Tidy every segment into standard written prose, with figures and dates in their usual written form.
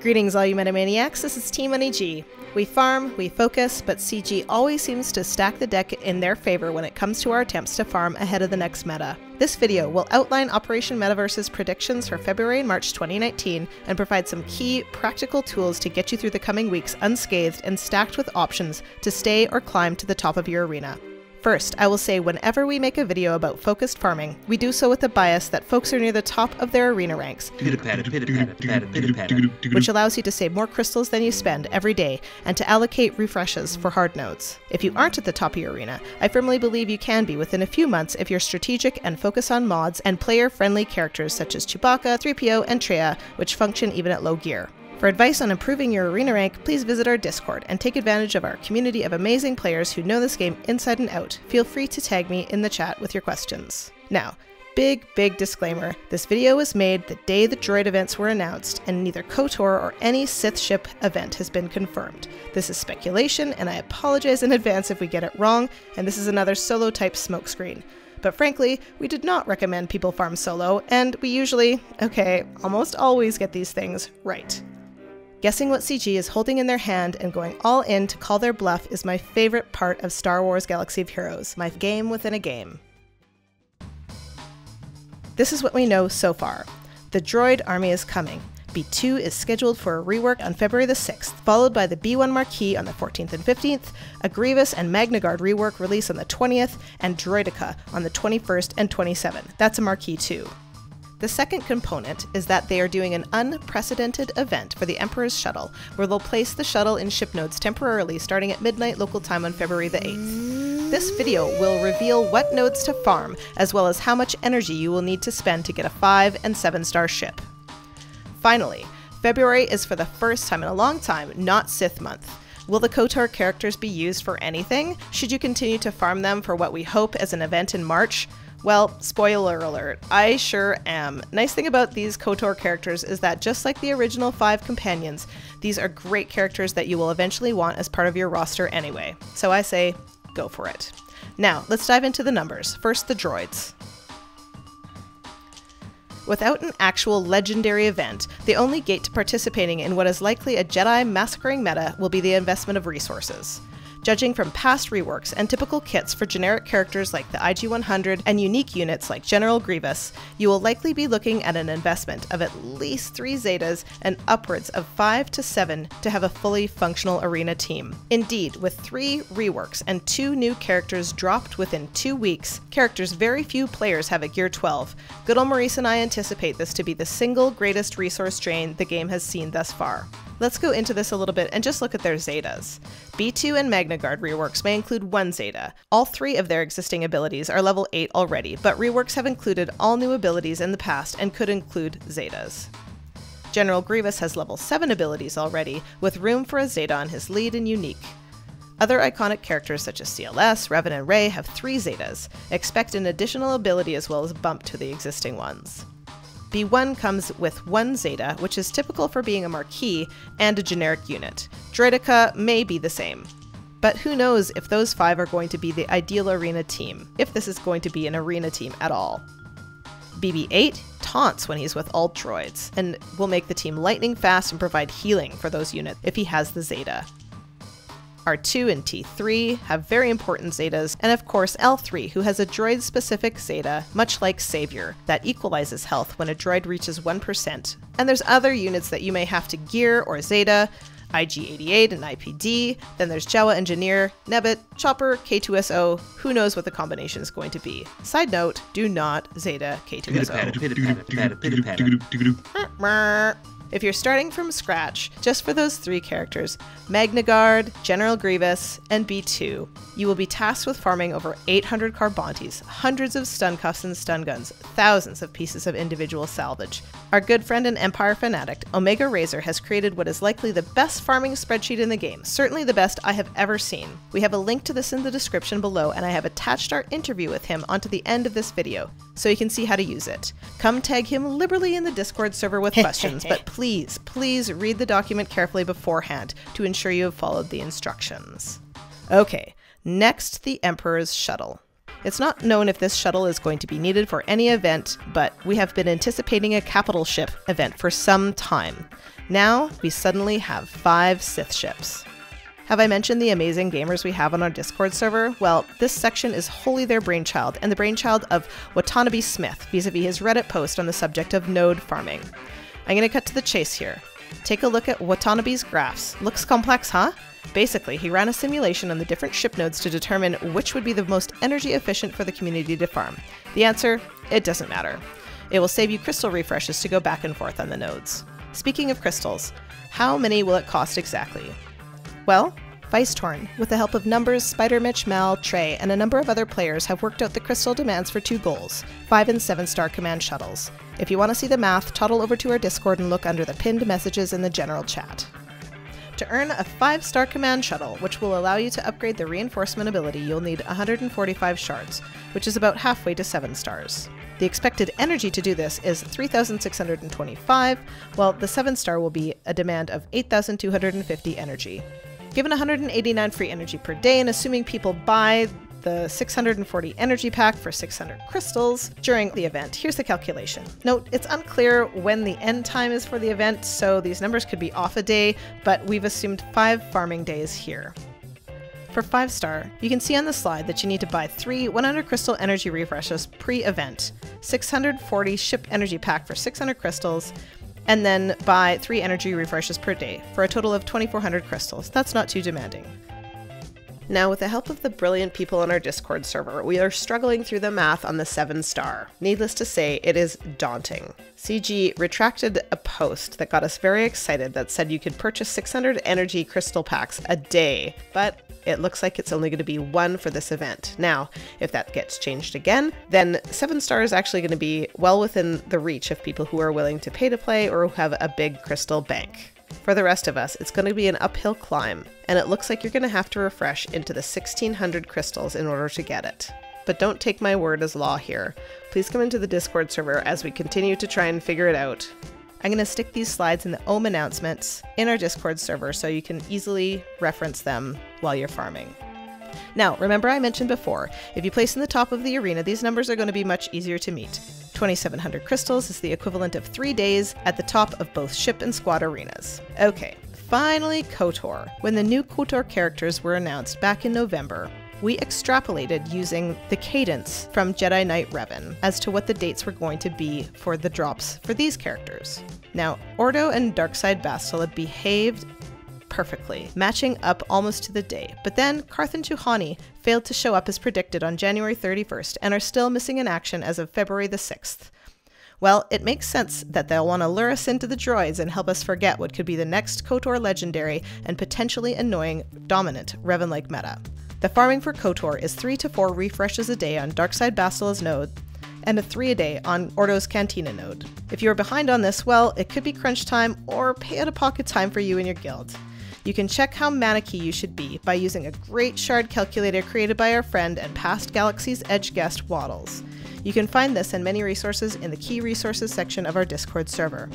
Greetings all you Metamaniacs, this is TMoney G. We farm, we focus, but CG always seems to stack the deck in their favor when it comes to our attempts to farm ahead of the next meta. This video will outline Operation Metaverse's predictions for February and March 2019 and provide some key, practical tools to get you through the coming weeks unscathed and stacked with options to stay or climb to the top of your arena. First, I will say whenever we make a video about focused farming, we do so with the bias that folks are near the top of their arena ranks, which allows you to save more crystals than you spend every day and to allocate refreshes for hard nodes. If you aren't at the top of your arena, I firmly believe you can be within a few months if you're strategic and focus on mods and player-friendly characters such as Chewbacca, 3PO, and Traya, which function even at low gear. For advice on improving your arena rank, please visit our Discord and take advantage of our community of amazing players who know this game inside and out. Feel free to tag me in the chat with your questions. Now, big disclaimer, this video was made the day the droid events were announced, and neither Kotor or any Sith ship event has been confirmed. This is speculation, and I apologize in advance if we get it wrong, and this is another solo type smokescreen. But frankly, we did not recommend people farm solo, and we usually, almost always get these things right. Guessing what CG is holding in their hand and going all in to call their bluff is my favorite part of Star Wars Galaxy of Heroes, my game within a game. This is what we know so far. The droid army is coming. B2 is scheduled for a rework on February the 6th, followed by the B1 Marquis on the 14th and 15th, a Grievous and Magna Guard rework release on the 20th, and Droidica on the 21st and 27th. That's a Marquis too. The second component is that they are doing an unprecedented event for the Emperor's shuttle, where they'll place the shuttle in ship nodes temporarily starting at midnight local time on February the 8th. This video will reveal what nodes to farm, as well as how much energy you will need to spend to get a 5- and 7-star ship. Finally, February is for the first time in a long time not Sith month. Will the Kotor characters be used for anything? Should you continue to farm them for what we hope as an event in March? Well, spoiler alert, I sure am. Nice thing about these Kotor characters is that just like the original 5 companions, these are great characters that you will eventually want as part of your roster anyway. So I say, go for it. Now, let's dive into the numbers. First, the droids. Without an actual legendary event, the only gate to participating in what is likely a Jedi massacring meta will be the investment of resources. Judging from past reworks and typical kits for generic characters like the IG-100 and unique units like General Grievous, you will likely be looking at an investment of at least 3 zetas and upwards of 5 to 7 to have a fully functional arena team. Indeed, with 3 reworks and 2 new characters dropped within 2 weeks, characters very few players have at Gear 12, GoodOl'Maurice and I anticipate this to be the single greatest resource drain the game has seen thus far. Let's go into this a little bit and just look at their zetas. B2 and Magna Guard reworks may include 1 zeta. All 3 of their existing abilities are level 8 already, but reworks have included all new abilities in the past and could include zetas. General Grievous has level 7 abilities already, with room for a zeta on his lead and unique. Other iconic characters such as CLS, Revan, and Rey have 3 zetas. Expect an additional ability as well as a bump to the existing ones. B1 comes with 1 zeta, which is typical for being a Marquis and a generic unit. Droidica may be the same. But who knows if those 5 are going to be the ideal arena team, if this is going to be an arena team at all. BB-8 taunts when he's with all droids, and will make the team lightning fast and provide healing for those units if he has the zeta. R2 and T3 have very important zetas, and of course L3, who has a droid-specific zeta, much like Savior, that equalizes health when a droid reaches 1%. And there's other units that you may have to gear or zeta, IG-88 and IPD, then there's Jawa Engineer, Nebbit, Chopper, K2SO, who knows what the combination is going to be. Side note, do not zeta K2SO. If you're starting from scratch, just for those 3 characters, Magna Guard, General Grievous, and B2, you will be tasked with farming over 800 Carbontes, hundreds of stun cuffs and stun guns, thousands of pieces of individual salvage. Our good friend and Empire fanatic, Omega Razor, has created what is likely the best farming spreadsheet in the game, certainly the best I have ever seen. We have a link to this in the description below, and I have attached our interview with him onto the end of this video, so you can see how to use it. Come tag him liberally in the Discord server with questions, but please read the document carefully beforehand to ensure you have followed the instructions. Okay, next the Emperor's shuttle. It's not known if this shuttle is going to be needed for any event, but we have been anticipating a capital ship event for some time. Now, we suddenly have 5 Sith ships. Have I mentioned the amazing gamers we have on our Discord server? Well, this section is wholly their brainchild, and the brainchild of Watanabe Smith, vis-a-vis his Reddit post on the subject of node farming. I'm going to cut to the chase here. Take a look at Watanabe's graphs. Looks complex, huh? Basically, he ran a simulation on the different ship nodes to determine which would be the most energy efficient for the community to farm. The answer? It doesn't matter. It will save you crystal refreshes to go back and forth on the nodes. Speaking of crystals, how many will it cost exactly? Well, Vicetorn, with the help of Numbers, Spider-Mitch, Mal, Trey, and a number of other players have worked out the crystal demands for 2 goals, 5 and 7-star command shuttles. If you want to see the math, toddle over to our Discord and look under the pinned messages in the general chat. To earn a 5-star command shuttle, which will allow you to upgrade the reinforcement ability, you'll need 145 shards, which is about halfway to 7 stars. The expected energy to do this is 3,625, while the 7-star will be a demand of 8,250 energy. Given 189 free energy per day, and assuming people buy the 640 energy pack for 600 crystals during the event, here's the calculation. Note, it's unclear when the end time is for the event, so these numbers could be off a day, but we've assumed 5 farming days here. For 5-star, you can see on the slide that you need to buy 3 100 crystal energy refreshes pre-event, 640 ship energy pack for 600 crystals, and then buy 3 energy refreshes per day, for a total of 2,400 crystals. That's not too demanding. Now, with the help of the brilliant people on our Discord server, we are struggling through the math on the 7-star. Needless to say, it is daunting. CG retracted a post that got us very excited that said you could purchase 600 energy crystal packs a day, but it looks like it's only going to be 1 for this event. Now, if that gets changed again, then 7-star is actually going to be well within the reach of people who are willing to pay to play or who have a big crystal bank. For the rest of us, it's going to be an uphill climb, and it looks like you're going to have to refresh into the 1,600 crystals in order to get it. But don't take my word as law here. Please come into the Discord server as we continue to try and figure it out. I'm going to stick these slides in the Ohm announcements in our Discord server so you can easily reference them while you're farming. Now, remember I mentioned before, if you place in the top of the arena, these numbers are going to be much easier to meet. 2,700 crystals is the equivalent of 3 days at the top of both ship and squad arenas. Okay, finally Kotor. When the new Kotor characters were announced back in November, we extrapolated using the cadence from Jedi Knight Revan as to what the dates were going to be for the drops for these characters. Now, Ordo and Darkside Bastila behaved perfectly, matching up almost to the day, but then Carth and Juhani failed to show up as predicted on January 31st and are still missing in action as of February the 6th. Well, it makes sense that they'll want to lure us into the droids and help us forget what could be the next Kotor legendary and potentially annoying dominant Revan-like meta. The farming for Kotor is 3 to 4 refreshes a day on Darkside Bastila's node, and a 3 a day on Ordo's Cantina node. If you are behind on this, well, it could be crunch time or pay-out-of-pocket time for you and your guild. You can check how manicky you should be by using a great shard calculator created by our friend and past Galaxy's Edge guest Waddles. You can find this and many resources in the key resources section of our Discord server.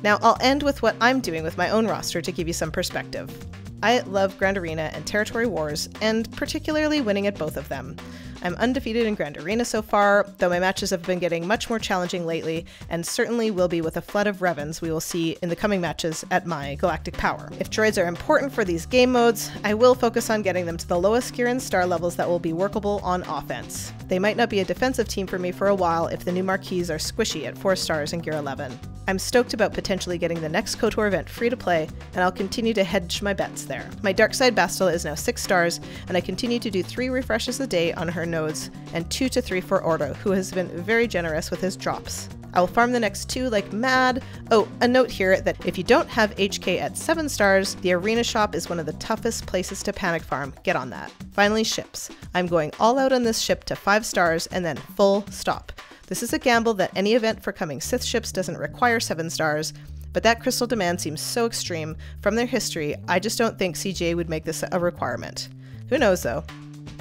Now I'll end with what I'm doing with my own roster to give you some perspective. I love Grand Arena and Territory Wars, and particularly winning at both of them. I'm undefeated in Grand Arena so far, though my matches have been getting much more challenging lately, and certainly will be with a flood of Revans we will see in the coming matches at my Galactic Power. If droids are important for these game modes, I will focus on getting them to the lowest gear and star levels that will be workable on offense. They might not be a defensive team for me for a while if the new marquees are squishy at 4 stars in gear 11. I'm stoked about potentially getting the next KOTOR event free to play, and I'll continue to hedge my bets there. My Darkside Bastila is now 6 stars, and I continue to do 3 refreshes a day on her nodes, and 2 to 3 for Ordo, who has been very generous with his drops. I will farm the next 2 like mad. Oh, a note here that if you don't have HK at 7 stars, the arena shop is one of the toughest places to panic farm. Get on that. Finally, ships. I'm going all out on this ship to 5 stars and then full stop. This is a gamble that any event for coming Sith ships doesn't require 7 stars, but that crystal demand seems so extreme. From their history, I just don't think CJ would make this a requirement. Who knows though?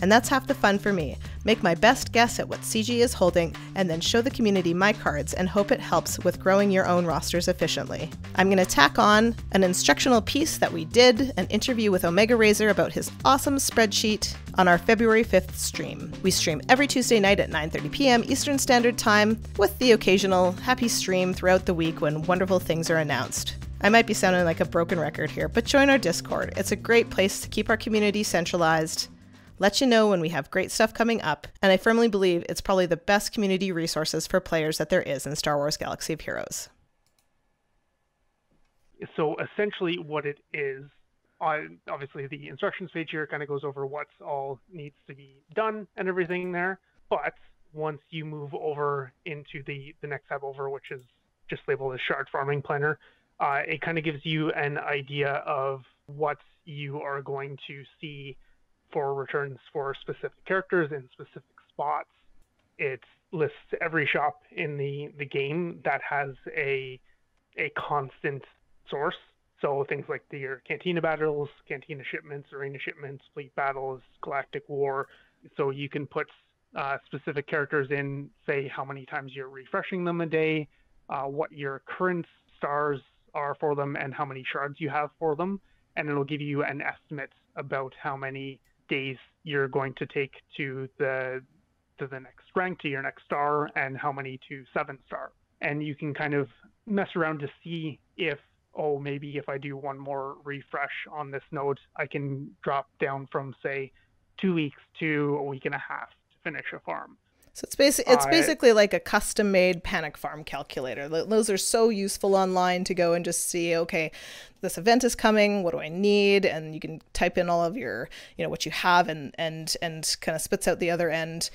And that's half the fun for me. Make my best guess at what CG is holding, and then show the community my cards and hope it helps with growing your own rosters efficiently. I'm going to tack on an instructional piece that we did, an interview with Omega Razor about his awesome spreadsheet, on our February 5th stream. We stream every Tuesday night at 9:30 p.m. Eastern Standard Time, with the occasional happy stream throughout the week when wonderful things are announced. I might be sounding like a broken record here, but join our Discord. It's a great place to keep our community centralized, let you know when we have great stuff coming up, and I firmly believe it's probably the best community resources for players that there is in Star Wars Galaxy of Heroes. So essentially what it is, obviously the instructions page here kind of goes over what's all needs to be done and everything there, but once you move over into the next tab over, which is just labeled as Shard Farming Planner, it kind of gives you an idea of what you are going to see for returns for specific characters in specific spots. It lists every shop in the game that has a constant source. So things like your Cantina battles, Cantina shipments, Arena shipments, fleet battles, Galactic War. So you can put specific characters in, say how many times you're refreshing them a day, what your current stars are for them, and how many shards you have for them. And it'll give you an estimate about how many days you're going to take to the next rank, to your next star, and how many to 7-star. And you can kind of mess around to see if, maybe if I do one more refresh on this node, I can drop down from, say, 2 weeks to a week and a half to finish a farm. So it's basically like a custom-made panic farm calculator. Those are so useful online to go and just see, okay, this event is coming, what do I need? And you can type in all of your, what you have and kind of spits out the other end,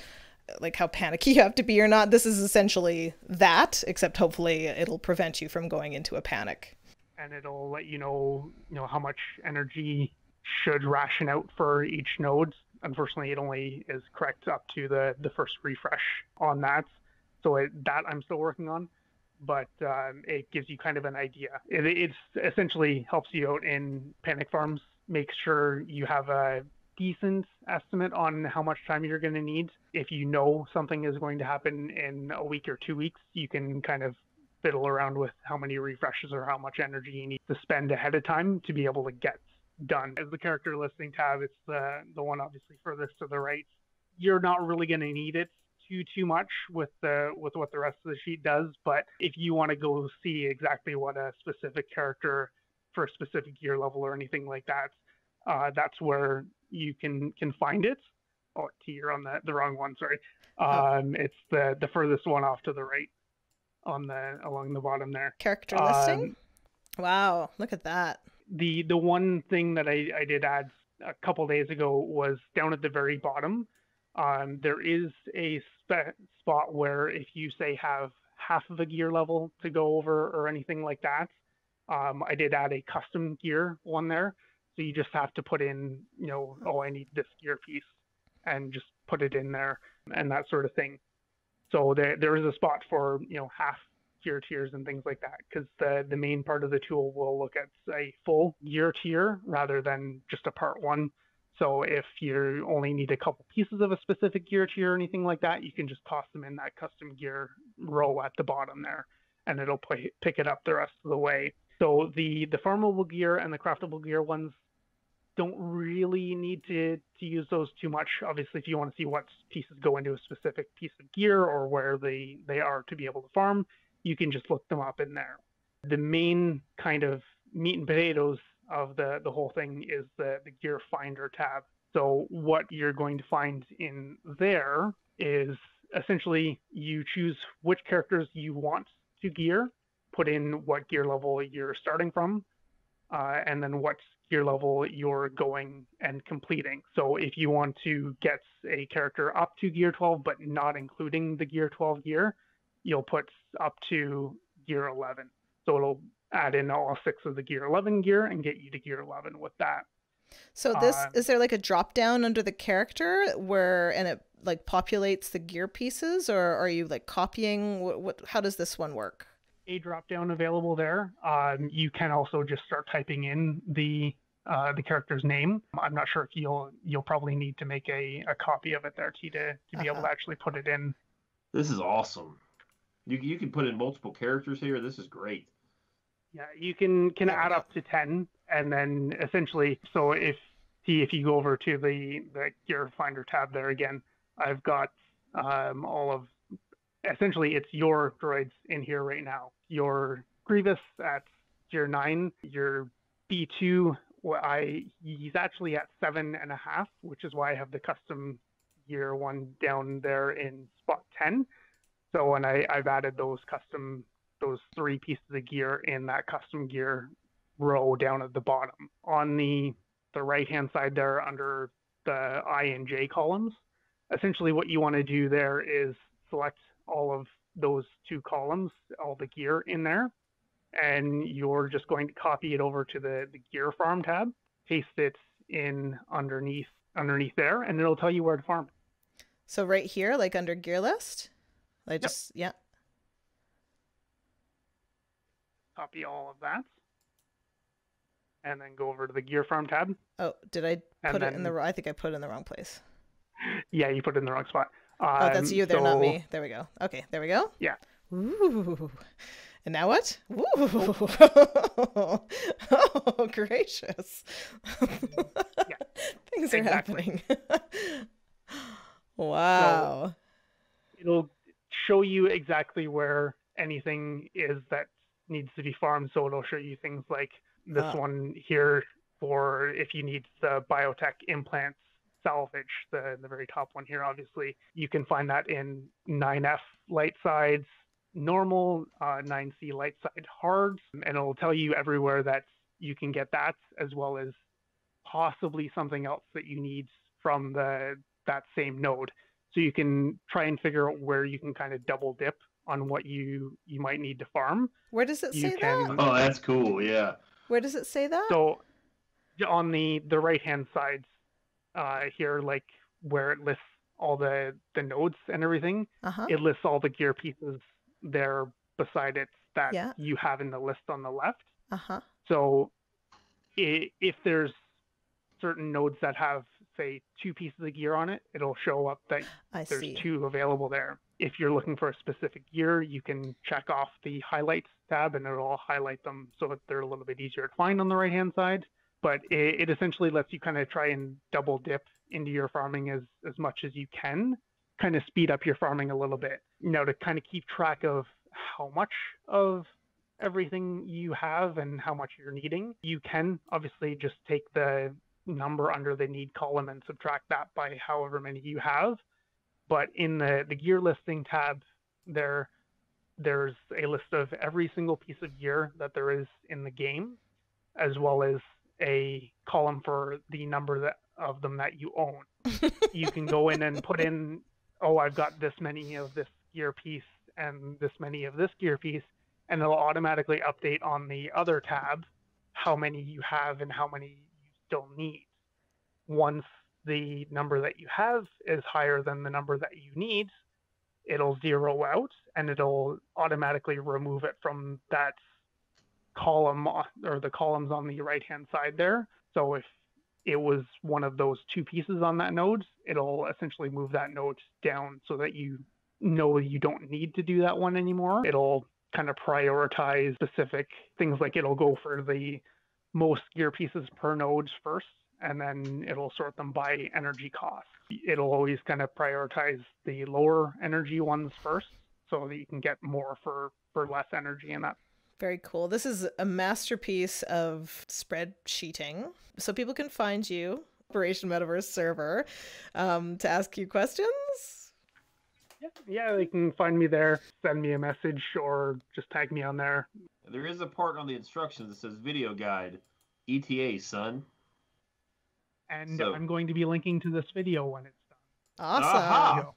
like how panicky you have to be or not. This is essentially that, except hopefully it'll prevent you from going into a panic. And it'll let you know how much energy should ration out for each node. Unfortunately, it only is correct up to the first refresh on that. So that I'm still working on, but it gives you kind of an idea. It essentially helps you out in panic farms, make sure you have a decent estimate on how much time you're going to need. If you know something is going to happen in a week or 2 weeks, you can kind of fiddle around with how many refreshes or how much energy you need to spend ahead of time to be able to get done. As the character listing tab, it's the one obviously furthest to the right. You're not really going to need it too much with what the rest of the sheet does, but if you want to go see exactly what a specific character for a specific gear level or anything like that, that's where you can find it. Oh, T, you're on the wrong one, sorry. It's the furthest one off to the right along the bottom there. Character listing? Wow, look at that. The one thing that I did add a couple days ago was down at the very bottom. There is a spot where if you say have half of a gear level to go over or anything like that, I did add a custom gear one there. So you just have to put in, I need this gear piece, and just put it in there and that sort of thing. So there is a spot for, half gear tiers and things like that, because the main part of the tool will look at a full gear tier rather than just a part one. So if you only need a couple pieces of a specific gear tier or anything like that, you can just toss them in that custom gear row at the bottom there, and it'll pick it up the rest of the way. So the farmable gear and the craftable gear ones don't really need to use those too much. Obviously, if you want to see what pieces go into a specific piece of gear or where they are to be able to farm, you can just look them up in there. The main kind of meat and potatoes of the whole thing is the gear finder tab. So what you're going to find in there is essentially you choose which characters you want to gear, put in what gear level you're starting from, and then what gear level you're going and completing. So if you want to get a character up to gear 12 but not including the gear 12 gear, you'll put up to gear 11. So it'll add in all 6 of the gear 11 gear and get you to gear 11 with that. So is there like a drop down under the character and it like populates the gear pieces, or are you like copying? How does this one work? A drop down available there. You can also just start typing in the character's name. I'm not sure if you'll probably need to make a copy of it there, T, to be able to actually put it in. This is awesome. You can put in multiple characters here. This is great. Yeah, you can add up to 10, and then essentially, so if see if you go over to the gear finder tab there again, I've got all of, essentially it's your droids in here right now. Your Grievous at Gear 9, your B2, he's actually at 7.5, which is why I have the custom gear one down there in spot 10. So, and I've added those 3 pieces of gear in that custom gear row down at the bottom. On the right-hand side there under the I and J columns, essentially what you want to do there is select all of those 2 columns, all the gear in there, and you're just going to copy it over to the gear farm tab, paste it in underneath there, and it'll tell you where to farm. So right here, like under gear list, yeah. Copy all of that, and then go over to the gear farm tab. Oh, did I put it in the wrong? I think I put it in the wrong place. Yeah, you put it in the wrong spot. Oh, that's you there, not me. There we go. Okay, there we go. Yeah. Ooh. And now what? Ooh. Oh, gracious. Yeah. Things are happening. Wow. So it'll show you exactly where anything is that needs to be farmed. So it'll show you things like this one here for if you need the biotech implants salvage, the very top one here, obviously. You can find that in 9F light sides, normal, 9C light side hard, and it'll tell you everywhere that you can get that, as well as possibly something else that you need from that same node. So you can try and figure out where you can kind of double dip on what you might need to farm. Where does it say that? Oh, that's cool. Yeah. Where does it say that? So on the right-hand side here, like where it lists all the nodes and everything, it lists all the gear pieces there beside it that you have in the list on the left. So if there's certain nodes that have, say, 2 pieces of gear on it, it'll show up that there's 2 available there. If you're looking for a specific gear, you can check off the highlights tab and it'll highlight them so that they're a little bit easier to find on the right-hand side. But it essentially lets you kind of try and double dip into your farming as much as you can, kind of speed up your farming a little bit. Now, to kind of keep track of how much of everything you have and how much you're needing, you can obviously just take the number under the need column and subtract that by however many you have. But in the gear listing tab, there's a list of every single piece of gear that there is in the game, as well as a column for the number of them that you own. You can go in and put in, I've got this many of this gear piece and this many of this gear piece, and it'll automatically update on the other tab how many you have and how many you still need. Once the number that you have is higher than the number that you need, it'll zero out and it'll automatically remove it from that column or the columns on the right hand side there. So if it was one of those 2 pieces on that node, it'll essentially move that node down so that you know you don't need to do that one anymore. It'll kind of prioritize specific things, like it'll go for the most gear pieces per node first, and then it'll sort them by energy cost. It'll always kind of prioritize the lower energy ones first so that you can get more for less energy in that. Very cool. This is a masterpiece of spreadsheeting. So people can find you, Operation Metaverse server, to ask you questions. Yeah, they can find me there, send me a message, or just tag me on there. There is a part on the instructions that says video guide, ETA, son. And I'm going to be linking to this video when it's done. Awesome.